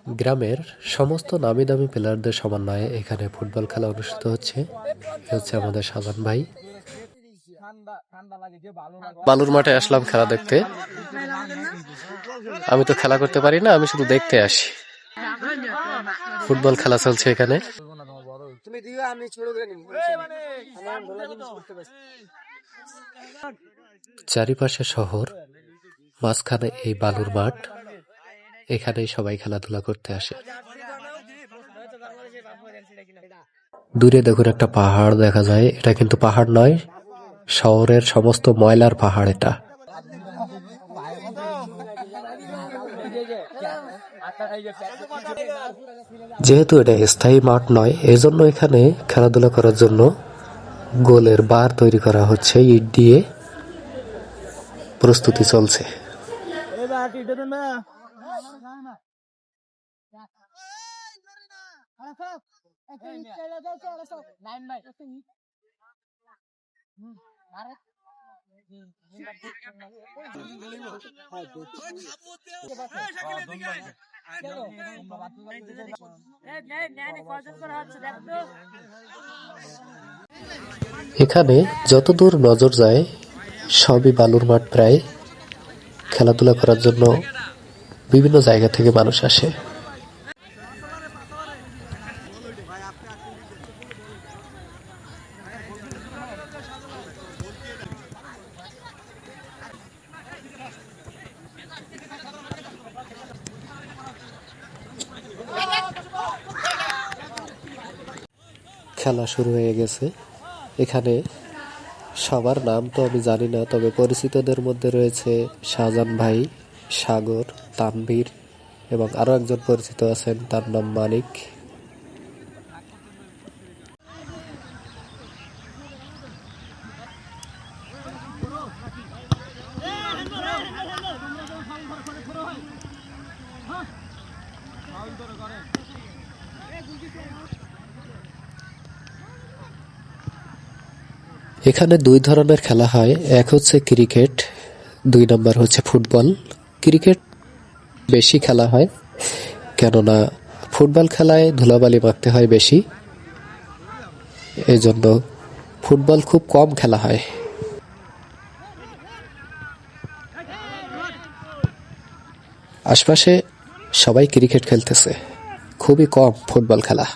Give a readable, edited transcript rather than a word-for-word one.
গ্রামের সমস্ত নামি দামি প্লেয়ারদের সমন্বয়ে এখানে ফুটবল খেলা অনুষ্ঠিত হচ্ছে। এ হচ্ছে আমাদের শাহজান ভাই। বালুর মাঠে আসলাম খেলা দেখতে। আমি তো খেলা করতে পারি না, আমি শুধু দেখতে আসি। ফুটবল খেলা চলছে এখানে। চারিপাশে শহর, মাঝখানে এই বালুর মাঠ। এখানেই সবাই খেলাধুলা করতে আসে। দূরে দেখুন একটা পাহাড় দেখা যায়। এটা কিন্তু পাহাড় নয়, শহরের সমস্ত ময়লার পাহাড় এটা। যেহেতু এটা স্থায়ী মাঠ নয়, এজন্য এখানে খেলাধুলা করার জন্য গোলের বার তৈরি করা হচ্ছে ইট দিয়ে। প্রস্তুতি চলছে। এখানে যতদূর নজর যায় সবই বালুর মাঠ। প্রায় খেলাধুলা করার জন্য বিভিন্ন জায়গা থেকে মানুষ আসে। খেলা শুরু হয়ে গেছে। এখানে সবার নাম তো আমি জানি না, তবে পরিচিতদের মধ্যে রয়েছে শাহজান ভাই, সাগর, তানভীর এবং আরো একজন পরিচিত আছেন, তার নাম মানিক। এখানে দুই ধরনের খেলা হয়, এক হচ্ছে ক্রিকেট, 2 নম্বর হচ্ছে ফুটবল। ক্রিকেট বেশি খেলা হয়, কেননা ফুটবল খেলায় ধুলাবালি মাখতে হয় বেশি, এজন্য ফুটবল খুব কম খেলা হয়। আশপাশে সবাই ক্রিকেট খেলতেছে, খুবই কম ফুটবল খেলা।